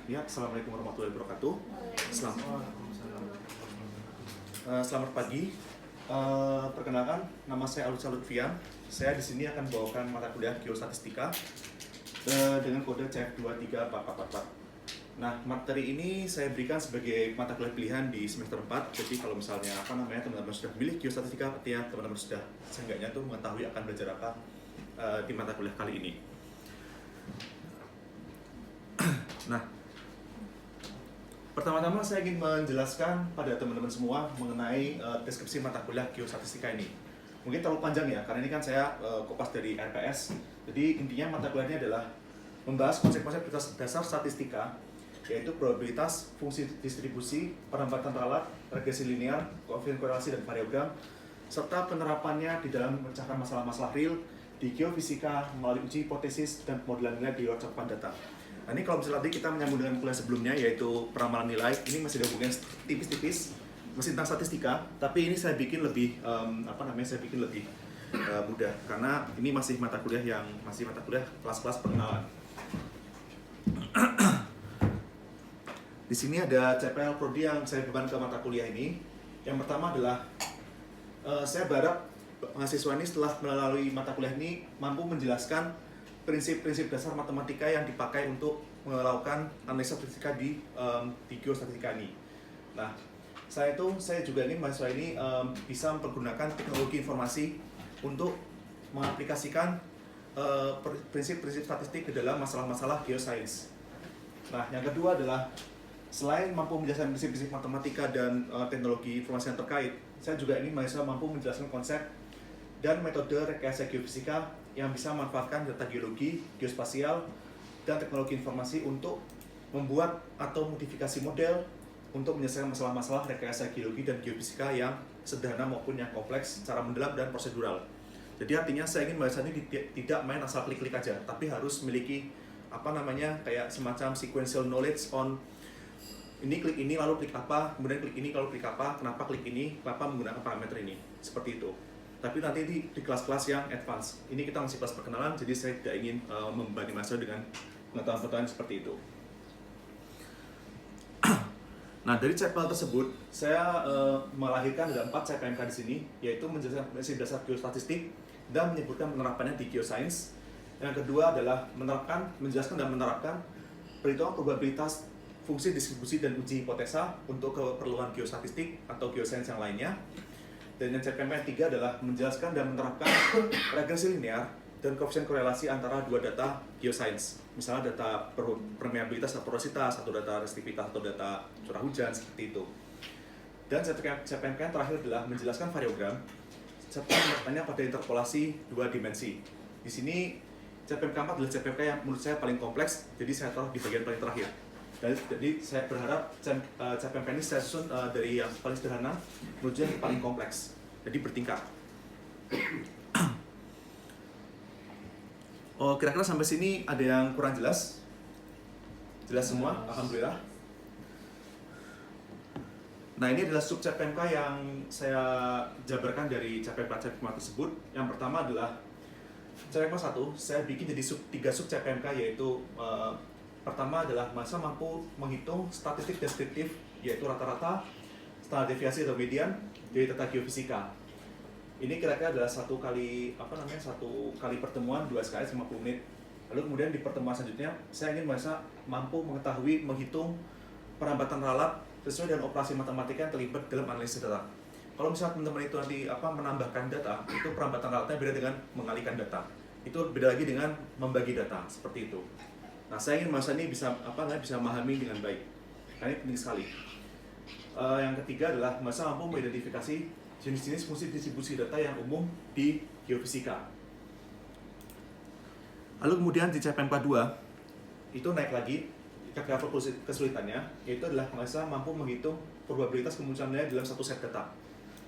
Ya, assalamualaikum warahmatullahi wabarakatuh. Selamat pagi. Perkenalkan, nama saya Alutsa Lutfian. Saya di sini akan bawakan mata kuliah Geostatistika dengan kode CF234444. Nah, materi ini saya berikan sebagai mata kuliah pilihan di semester 4. Jadi kalau misalnya teman-teman sudah memilih Geostatistika, artinya teman-teman sudah seenggaknya tuh mengetahui akan belajar apa di mata kuliah kali ini. Nah, pertama-tama saya ingin menjelaskan pada teman-teman semua mengenai deskripsi mata kuliah Geostatistika ini. Mungkin terlalu panjang ya, karena ini kan saya kopas dari RPS. Jadi intinya mata kuliah ini adalah membahas konsep-konsep dasar statistika, yaitu probabilitas, fungsi distribusi, penempatan ralat, regresi linear, koefisien korelasi dan variogram, serta penerapannya di dalam memecahkan masalah-masalah real di geofisika melalui uji hipotesis dan pemodelan nilai di luar cakupan data. Nah, ini kalau misalnya tadi kita menyambung dengan kuliah sebelumnya, yaitu peramalan nilai, ini masih ada hubungannya tipis-tipis, masih tentang statistika, tapi ini saya bikin lebih mudah, karena ini masih mata kuliah kelas-kelas pengenalan. Di sini ada CPL Prodi yang saya beban ke mata kuliah ini. Yang pertama adalah saya berharap mahasiswa ini setelah melalui mata kuliah ini mampu menjelaskan prinsip-prinsip dasar matematika yang dipakai untuk melakukan analisa statistika di geostatistika ini. Nah, saya juga ingin mahasiswa ini bisa mempergunakan teknologi informasi untuk mengaplikasikan prinsip-prinsip statistik ke dalam masalah-masalah geoscience. Nah, yang kedua adalah selain mampu menjelaskan prinsip-prinsip matematika dan teknologi informasi yang terkait, saya juga ingin mahasiswa mampu menjelaskan konsep dan metode rekayasa geofisika yang bisa memanfaatkan data geologi, geospasial, dan teknologi informasi untuk membuat atau modifikasi model untuk menyelesaikan masalah-masalah rekayasa geologi dan geofisika yang sederhana maupun yang kompleks secara mendalam dan prosedural. Jadi artinya saya ingin mahasiswa ini tidak main asal klik-klik aja, tapi harus memiliki kayak semacam sequential knowledge on ini klik ini lalu klik apa, kemudian klik ini lalu klik apa, kenapa klik ini, kenapa menggunakan parameter ini, seperti itu. Tapi nanti di kelas-kelas yang advance. Ini kita masih kelas perkenalan, jadi saya tidak ingin membebani mahasiswa dengan pengetahuan-pengetahuan seperti itu. Nah, dari CPL tersebut, saya melahirkan ada 4 CPMK di sini, yaitu menjelaskan prinsip dasar geostatistik dan menyebutkan penerapannya di geoscience. Yang kedua adalah menjelaskan dan menerapkan perhitungan probabilitas, fungsi distribusi dan uji hipotesa untuk keperluan geostatistik atau geoscience yang lainnya. Dan yang CPMK yang 3 adalah menjelaskan dan menerapkan regresi linear dan koefisien korelasi antara dua data geoscience. Misalnya data permeabilitas atau porositas, atau data resistivitas atau data curah hujan, seperti itu. Dan CPMK yang terakhir adalah menjelaskan variogram serta penerapannya pada interpolasi dua dimensi. Di sini CPMK 4 adalah CPMK yang menurut saya paling kompleks, jadi saya taruh di bagian paling terakhir. Jadi saya berharap CPMK ini saya susun dari yang paling sederhana menuju yang paling kompleks, jadi bertingkat. Oh, kira-kira sampai sini ada yang kurang jelas? Jelas semua? Alhamdulillah. Nah, ini adalah sub CPMK yang saya jabarkan dari CPMK tersebut. Yang pertama adalah CPMK 1, saya bikin jadi 3 sub CPMK, yaitu pertama adalah masa mampu menghitung statistik deskriptif, yaitu rata-rata, standar deviasi atau median dari data geofisika. Ini kira-kira adalah satu kali pertemuan 2 SKS 50 menit. Lalu kemudian di pertemuan selanjutnya saya ingin mampu mengetahui menghitung perambatan ralat sesuai dengan operasi matematika yang terlibat dalam analisis data. Kalau misalnya teman-teman itu nanti menambahkan data, itu perambatan ralatnya beda dengan mengalihkan data. Itu beda lagi dengan membagi data, seperti itu. Nah, saya ingin mahasiswa ini bisa memahami dengan baik. Nah, ini penting sekali. Yang ketiga adalah mahasiswa mampu mengidentifikasi jenis-jenis fungsi distribusi data yang umum di geofisika. Lalu kemudian di CPMK 2 itu naik lagi ke level kesulitannya, yaitu adalah mahasiswa mampu menghitung probabilitas kemunculan nilai dalam satu set data.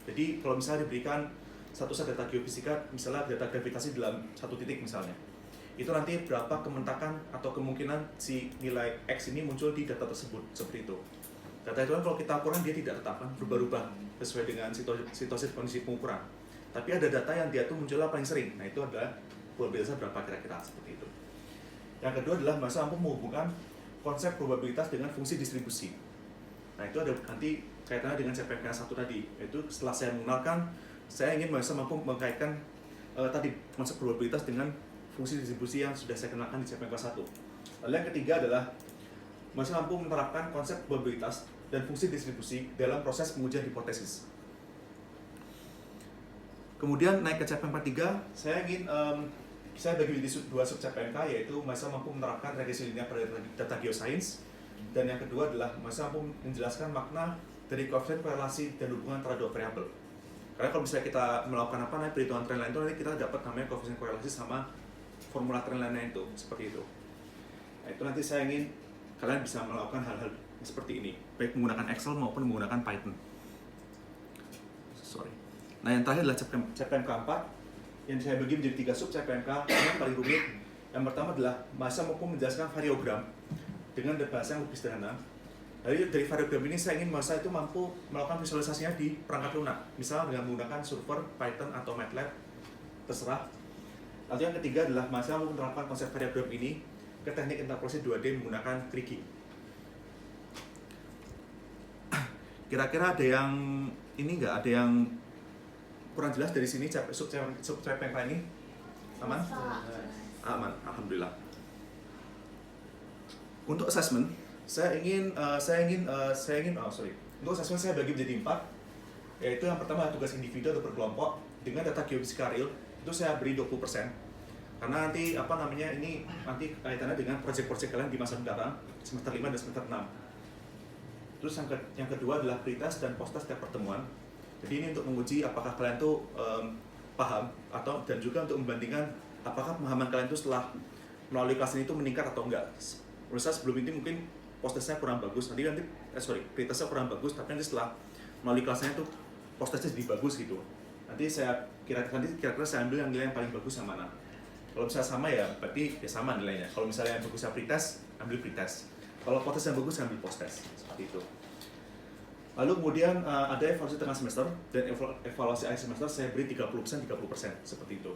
Jadi kalau misalnya diberikan satu set data geofisika, misalnya data gravitasi dalam satu titik misalnya, itu nanti berapa kementakan atau kemungkinan si nilai X ini muncul di data tersebut, seperti itu. Data itu kan kalau kita ukuran dia tidak tetap, kan berubah-ubah sesuai dengan situasi kondisi pengukuran. Tapi ada data yang dia tuh munculnya paling sering, nah itu adalah probabilitasnya berapa kira-kira, seperti itu. Yang kedua adalah masa mampu menghubungkan konsep probabilitas dengan fungsi distribusi. Nah, itu ada nanti kaitannya dengan CPMK 1 tadi, yaitu setelah saya mengenalkan, saya ingin bisa mampu mengkaitkan tadi konsep probabilitas dengan fungsi distribusi yang sudah saya kenalkan di CPMK 1. Lalu yang ketiga adalah masih mampu menerapkan konsep probabilitas dan fungsi distribusi dalam proses pengujian hipotesis. Kemudian naik ke CPMK 3, saya ingin saya bagi menjadi dua sub CPMK, yaitu masih mampu menerapkan regresi linear pada data geoscience, dan yang kedua adalah masih mampu menjelaskan makna dari koefisien korelasi dan hubungan antara dua variabel. Karena kalau misalnya kita melakukan perhitungan trendline itu, nanti kita dapat namanya koefisien korelasi sama formula trendline itu, seperti itu. Nah, itu nanti saya ingin kalian bisa melakukan hal-hal seperti ini, baik menggunakan Excel maupun menggunakan Python. Nah, yang terakhir adalah CPMK 4, yang saya bagi menjadi 3 sub CPMK yang paling rumit. Yang pertama adalah masa mampu menjelaskan variogram dengan bahasa yang lebih sederhana. Dari variogram ini saya ingin masa itu mampu melakukan visualisasinya di perangkat lunak, misalnya dengan menggunakan server Python atau MATLAB, terserah. Lalu yang ketiga adalah masa mampu menerapkan konsep variogram ini ke teknik interpolasi 2D menggunakan kriging. Kira-kira ada yang ini nggak? Ada yang kurang jelas dari sini sub CPMK ini? Aman? Aman, alhamdulillah. Untuk assessment, untuk assessment saya bagi menjadi 4, yaitu yang pertama tugas individu atau berkelompok dengan data geofisika real, itu saya beri 20%. Karena nanti ini nanti kaitannya dengan proyek-proyek kalian di masa mendatang, semester 5 dan semester 6. Terus yang kedua adalah pretest dan post-test setiap pertemuan. Jadi ini untuk menguji apakah kalian tuh paham, dan juga untuk membandingkan apakah pemahaman kalian tuh setelah melalui kelas ini tuh meningkat atau enggak. Menurut saya sebelum ini mungkin post-testnya kurang bagus, pretestnya kurang bagus, tapi nanti setelah melalui kelasnya tuh post-testnya jadi bagus gitu. Nanti kira-kira saya ambil yang nilai yang paling bagus yang mana. Kalau misalnya sama ya berarti ya sama nilainya. Kalau misalnya yang bagusnya pretest, ambil pretest. Kalau post-test yang bagus, ambil post-test. Seperti itu. Lalu kemudian ada evaluasi tengah semester dan evaluasi akhir semester saya beri 30%, 30%, seperti itu.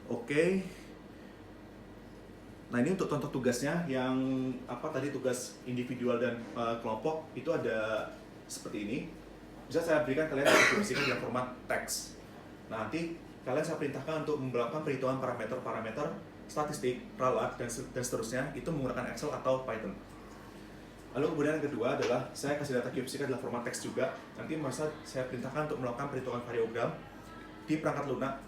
Oke. Nah, ini untuk contoh tugasnya yang tadi tugas individual dan kelompok itu ada seperti ini. Bisa saya berikan kalian distribusikan dalam format teks. Nah, nanti kalian saya perintahkan untuk melakukan perhitungan parameter statistik, ralat, dan seterusnya itu menggunakan Excel atau Python. Lalu kemudian yang kedua adalah saya kasih data geofisika dalam format teks juga. Nanti saya perintahkan untuk melakukan perhitungan variogram di perangkat lunak.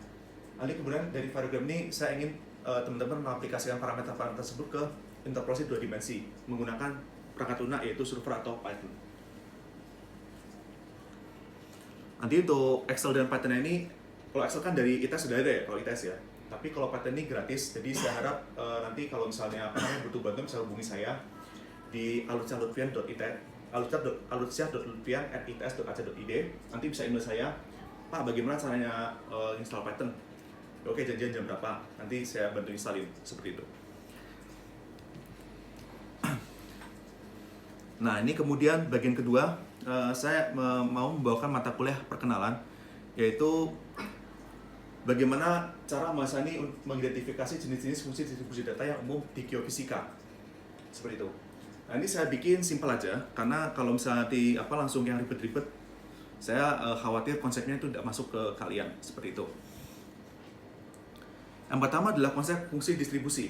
Lalu kemudian dari variogram ini saya ingin teman-teman mengaplikasikan parameter-parameter tersebut ke interpolasi 2 dimensi menggunakan perangkat lunak yaitu server atau Python. Nanti untuk Excel dan Python ini, kalau Excel kan dari ITS sudah ada ya, kalau ITS ya. Tapi kalau Python ini gratis, jadi saya harap nanti kalau misalnya butuh bantuan bisa hubungi saya di alucia.lutfian@its.ac.id. Nanti bisa email saya, Pak, bagaimana caranya install Python? Oke, janjian jam berapa? Nanti saya bantu installin, seperti itu. Nah, ini kemudian bagian kedua, saya mau membawakan mata kuliah perkenalan, yaitu bagaimana cara Mas Ani mengidentifikasi jenis-jenis fungsi distribusi data yang umum di geofisika. Seperti itu. Nah, ini saya bikin simpel aja, karena kalau misalnya langsung yang ribet-ribet, saya khawatir konsepnya itu tidak masuk ke kalian, seperti itu. Yang pertama adalah konsep fungsi distribusi.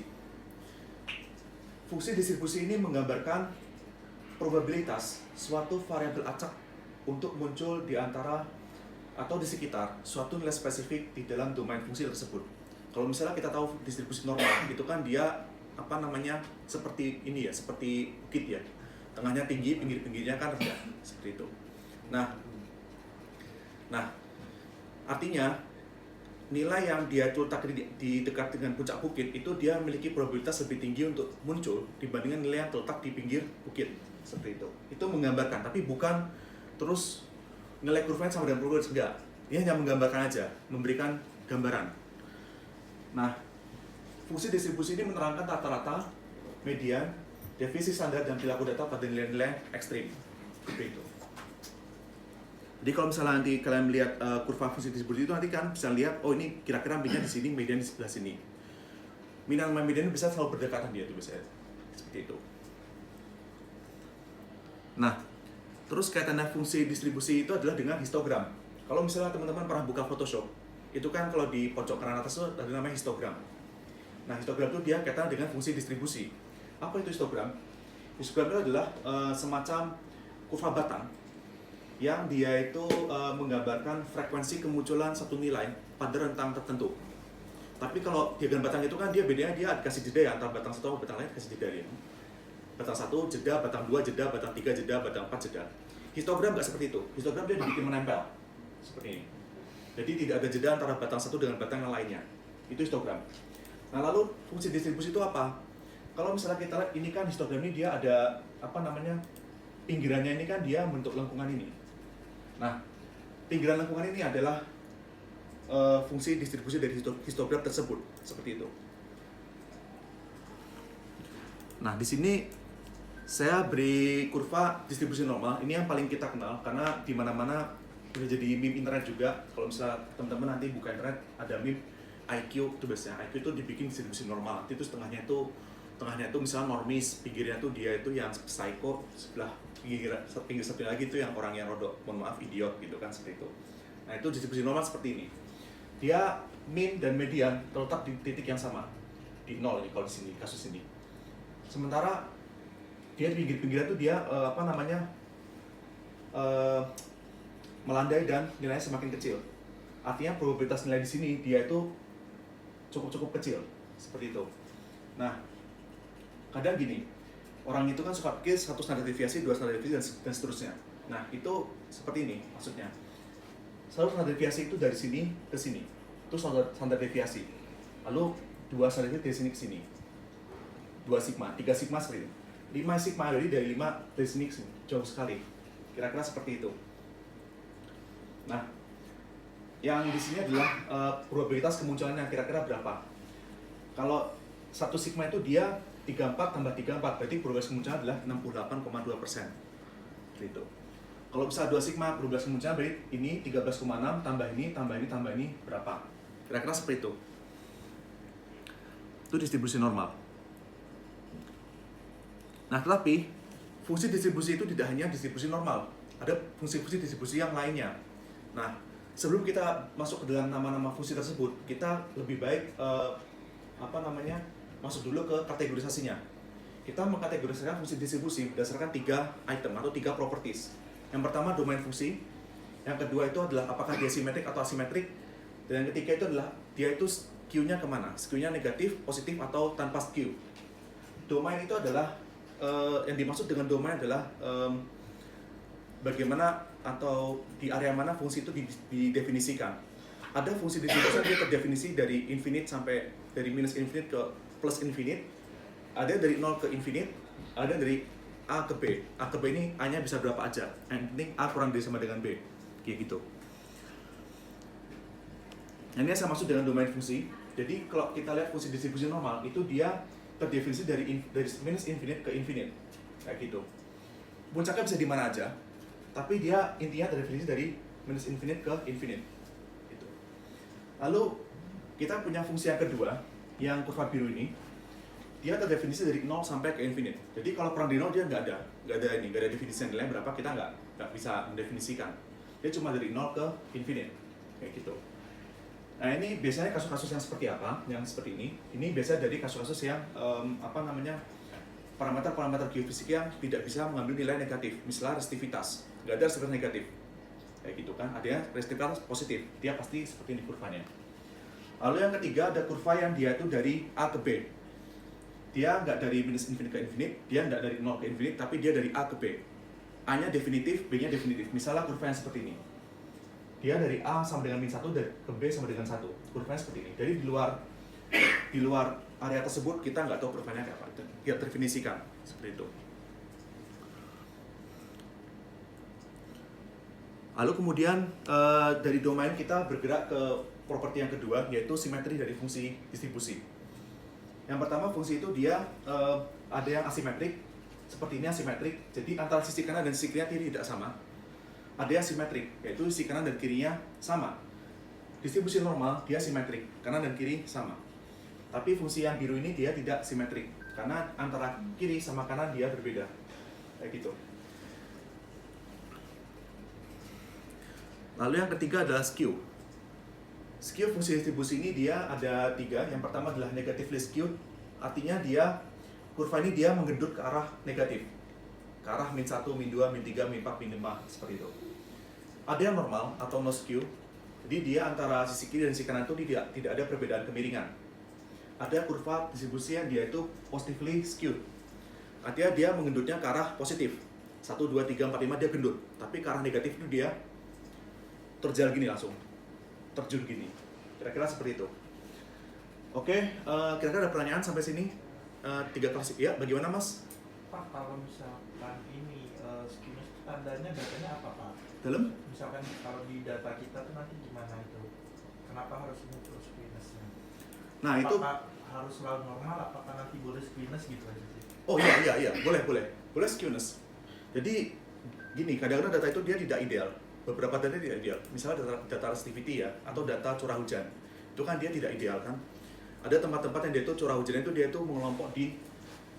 Fungsi distribusi ini menggambarkan probabilitas suatu variabel acak untuk muncul di antara atau di sekitar suatu nilai spesifik di dalam domain fungsi tersebut. Kalau misalnya kita tahu distribusi normal, itu kan dia seperti ini ya, seperti bukit ya. Tengahnya tinggi, pinggir-pinggirnya kan rendah, seperti itu. Nah, artinya nilai yang dia terletak di dekat dengan puncak bukit itu dia memiliki probabilitas lebih tinggi untuk muncul dibandingkan nilai yang terletak di pinggir bukit, seperti itu. Itu menggambarkan, tapi bukan terus nilai kurvanya sama dengan probabilitas, enggak. Dia hanya menggambarkan aja, memberikan gambaran. Nah, fungsi distribusi ini menerangkan rata-rata, median, defisit standar dan perilaku data pada nilai-nilai ekstrim, seperti itu. Jadi kalau misalnya nanti kalian melihat kurva fungsi distribusi itu, nanti kan bisa lihat, oh ini kira-kira median di sini, median di sebelah sini. min sama median bisa selalu berdekatan dia tuh biasanya seperti itu. Nah, terus kaitannya fungsi distribusi itu adalah dengan histogram. Kalau misalnya teman-teman pernah buka Photoshop, itu kan kalau di pojok kanan atas itu ada namanya histogram. Nah, histogram itu dia kaitan dengan fungsi distribusi. Apa itu histogram? Histogram itu adalah semacam kurva batang yang dia itu menggambarkan frekuensi kemunculan satu nilai pada rentang tertentu. Tapi kalau diagram batang itu kan dia bedanya dia kasih jeda ya antara batang satu sama batang lain, kasih jeda dia. Batang satu jeda, batang dua jeda, batang tiga jeda, batang empat jeda. Histogram nggak seperti itu. Histogram dia dibikin menempel seperti ini. Jadi tidak ada jeda antara batang satu dengan batang yang lainnya. Itu histogram. Nah, lalu fungsi distribusi itu apa? Kalau misalnya kita lihat ini kan histogram ini dia ada apa namanya, pinggirannya ini kan dia bentuk lengkungan ini. Nah, pinggiran lengkungan ini adalah fungsi distribusi dari histogram tersebut seperti itu. Nah, di sini saya beri kurva distribusi normal. Ini yang paling kita kenal karena di mana-mana udah jadi meme internet juga. Kalau misalnya teman-teman nanti buka internet ada meme IQ itu biasanya IQ itu dibikin distribusi normal. Nanti itu tengahnya itu misalnya normis, pinggirnya tuh dia itu yang psycho, sebelah pinggir satu lagi itu yang orang yang rodok, mohon maaf, idiot gitu kan, seperti itu. Nah, itu distribusi normal seperti ini. Dia min dan median terletak di titik yang sama, di 0 nih kalau di sini kasus ini. Sementara dia di pinggir-pinggiran tuh dia melandai dan nilainya semakin kecil. Artinya probabilitas nilai di sini dia itu cukup kecil seperti itu. Nah, kadang gini, orang itu kan suka pikir satu standar deviasi, dua standar deviasi dan seterusnya. Nah, itu seperti ini maksudnya. Satu standar deviasi itu dari sini ke sini, itu standar deviasi. Lalu dua standar deviasi dari sini ke sini, 2 sigma, 3 sigma seperti itu. 5 sigma dari 5 dari sini ke sini, jauh sekali. Kira-kira seperti itu. Nah, yang di sini adalah probabilitas kemunculannya kira-kira berapa. Kalau 1 sigma itu dia 34 tambah 34, berarti probabilitas kemunculan adalah 68,2%. Gitu. Kalau misalnya 2 sigma, probabilitas kemunculan berarti ini 13,6 tambah ini berapa? Kira-kira seperti itu. Itu distribusi normal. Nah, tetapi fungsi distribusi itu tidak hanya distribusi normal, ada fungsi-fungsi distribusi yang lainnya. Nah, sebelum kita masuk ke dalam nama-nama fungsi tersebut, kita lebih baik masuk dulu ke kategorisasinya. Kita mengkategorisasikan fungsi distribusi berdasarkan 3 item atau 3 properties. Yang pertama domain fungsi, yang kedua itu adalah apakah dia simetrik atau asimetrik, dan yang ketiga itu adalah dia itu skew-nya kemana, skew-nya negatif, positif atau tanpa skew. Domain itu adalah yang dimaksud dengan domain adalah bagaimana atau di area mana fungsi itu didefinisikan. Ada fungsi distribusi yang terdefinisi dari infinite sampai dari minus infinite ke plus infinite, ada dari 0 ke infinite, ada dari A ke B. A ke B ini A-nya bisa berapa aja, yang penting A kurang dari sama dengan B, kayak gitu. Ini saya maksud dengan domain fungsi. Jadi kalau kita lihat fungsi distribusi normal itu dia terdefinisi dari minus infinite ke infinite, kayak gitu. Puncaknya bisa di mana aja, tapi dia intinya terdefinisi dari minus infinite ke infinite. Gitu. Lalu kita punya fungsi yang kedua, yang kurva biru ini, dia terdefinisi dari 0 sampai ke infinite. Jadi kalau kurang dari 0 dia nggak ada definisi nilai berapa, kita nggak bisa mendefinisikan. Dia cuma dari 0 ke infinite, kayak gitu. Nah, ini biasanya kasus-kasus yang seperti apa? Yang seperti ini. Ini biasanya dari kasus-kasus yang parameter-parameter geofisika yang tidak bisa mengambil nilai negatif. Misalnya resistivitas, nggak ada resistivitas negatif, kayak gitu kan? Ada resistivitas positif, dia pasti seperti ini kurvanya. Lalu yang ketiga ada kurva yang dia itu dari A ke B. Dia nggak dari minus infinite ke infinite, dia nggak dari 0 ke infinite, tapi dia dari A ke B. A-nya definitif, B-nya definitif. Misalnya kurva yang seperti ini. Dia dari A sama dengan min 1, dari ke B sama dengan 1. Kurvanya seperti ini. Jadi di luar area tersebut kita nggak tahu kurvanya kayak apa. Dia terdefinisikan seperti itu. Lalu kemudian dari domain kita bergerak ke properti yang kedua, yaitu simetri dari fungsi distribusi. Yang pertama, fungsi itu dia ada yang asimetrik, seperti ini asimetrik. Jadi antara sisi kanan dan sisi kiri tidak sama. Ada yang simetrik, yaitu sisi kanan dan kirinya sama. Distribusi normal dia simetrik, kanan dan kiri sama. Tapi fungsi yang biru ini dia tidak simetrik karena antara kiri sama kanan dia berbeda. Kayak gitu. Lalu yang ketiga adalah skew. Skew fungsi distribusi ini dia ada 3. Yang pertama adalah negatively skewed. Artinya kurva ini dia menggendut ke arah negatif. Ke arah min 1, min 2, min 3, min 4, min 5, seperti itu. Ada yang normal atau no skew. Jadi dia antara sisi kiri dan sisi kanan itu tidak ada perbedaan kemiringan. Ada kurva distribusi yang dia itu positively skewed. Artinya dia menggendutnya ke arah positif. 1, 2, 3, 4, 5 dia gendut. Tapi ke arah negatif itu dia terjal gini langsung. Terjun gini. Kira-kira seperti itu. Oke, kira-kira ada pertanyaan sampai sini? 3 klasik. Ya, bagaimana Mas? Pak, kalau misalkan ini skewness tandanya datanya apa Pak? Dalam? Misalkan kalau di data kita tuh nanti gimana itu? Kenapa harus muncul skewness-nya? Nah, itu harus selalu normal, apakah nanti boleh skewness gitu aja sih? Oh iya, boleh skewness. Jadi gini, kadang-kadang data itu dia tidak ideal. Beberapa data tidak ideal. Misalnya data resistivity ya, atau data curah hujan. Itu kan dia tidak ideal kan. Ada tempat-tempat yang dia itu curah hujannya itu dia itu mengelompok di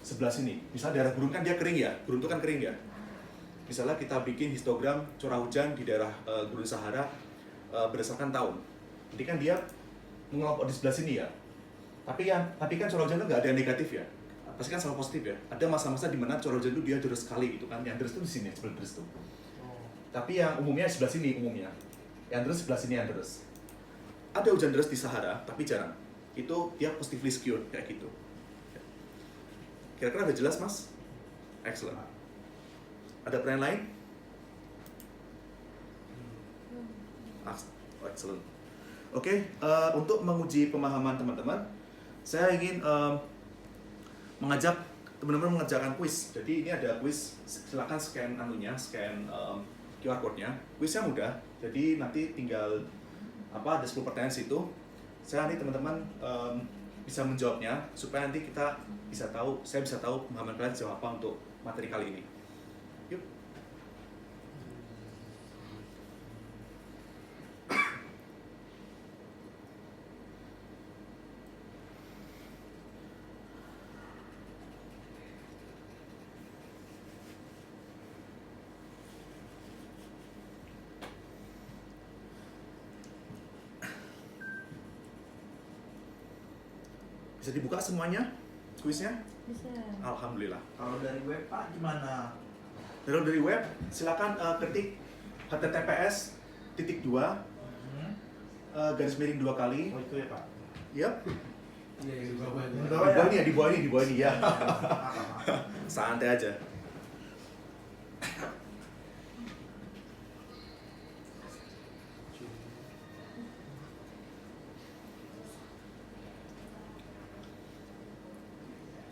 sebelah sini. Misalnya daerah gurun kan dia kering ya, gurun itu kan kering ya. Misalnya kita bikin histogram curah hujan di daerah Gurun Sahara berdasarkan tahun. Jadi kan dia mengelompok di sebelah sini ya. Tapi kan curah hujan itu nggak ada yang negatif ya. Pasti kan selalu positif ya. Ada masa-masa di mana curah hujan itu dia deras sekali gitu kan. Yang deras itu di sini, sebelah deras tuh. Tapi yang umumnya sebelah sini umumnya. Yang deras sebelah sini yang deras. Ada hujan deras di Sahara, tapi jarang. Itu dia positively skewed kayak gitu. Kira-kira udah jelas Mas? Excellent. Ada pertanyaan lain? Excellent. Oke, untuk menguji pemahaman teman-teman, saya ingin mengajak teman-teman mengerjakan kuis. Jadi ini ada kuis, silakan scan scan QR code-nya. Kuisnya mudah, jadi nanti tinggal ada 10 pertanyaan situ. Saya nanti teman-teman bisa menjawabnya supaya nanti saya bisa tahu pemahaman kalian jawab apa untuk materi kali ini. Yuk. Bisa dibuka semuanya kuisnya? Bisa. Alhamdulillah. Kalau dari web Pak gimana? Dari web silakan ketik https://, garis miring 2 kali. Oh itu ya Pak? Yap. Iya, di bawah Di bawah ini ya. Santai aja.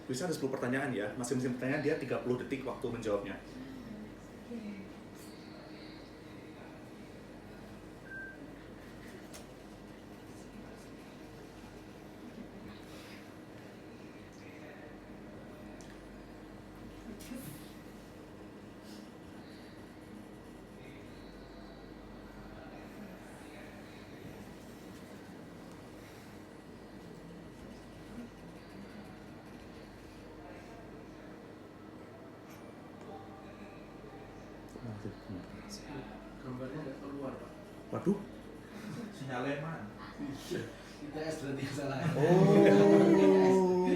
Kuisnya ada 10 pertanyaan ya. Masing-masing pertanyaan dia 30 detik waktu menjawabnya. Gambarnya nggak keluar, Pak. Waduh. Sinyalnya mana? ITS berarti salah. Oh.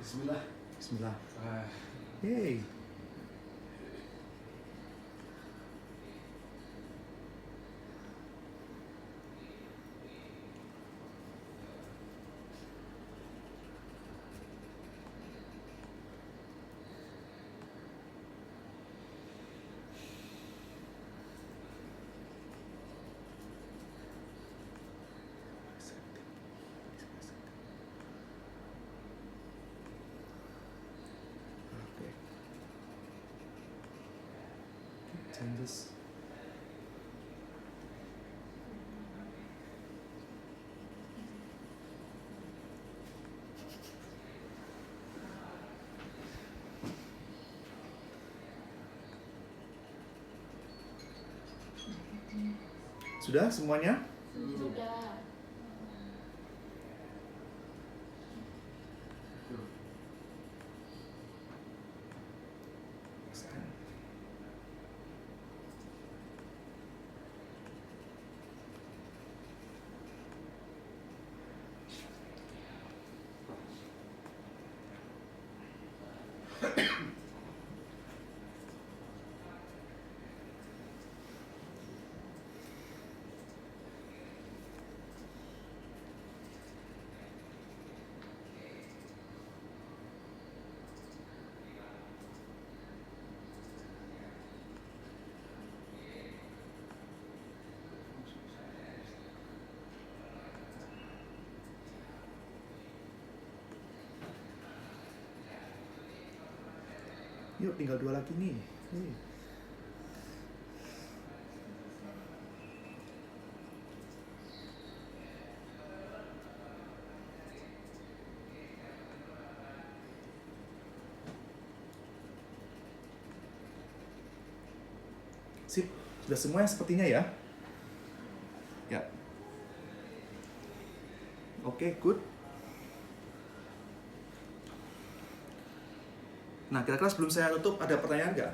Bismillah. Bismillah. Yeay. Changes. Sudah semuanya? Sudah. Yuk, tinggal 2 lagi nih. Nih. Sip, sudah semuanya sepertinya ya? Ya. Oke, good. Nah, kira-kira sebelum saya tutup, ada pertanyaan nggak?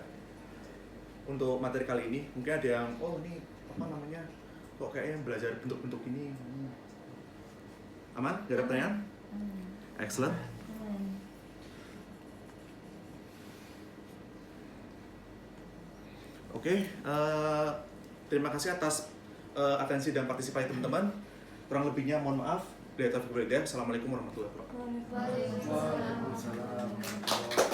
Untuk materi kali ini, mungkin ada yang, oh ini apa namanya, kok kayaknya belajar bentuk-bentuk ini. Aman? Gak ada pertanyaan? Excellent. Oke, terima kasih atas atensi dan partisipasi teman-teman. Kurang lebihnya mohon maaf. Assalamualaikum warahmatullahi wabarakatuh. Waalaikumsalam. Waalaikumsalam.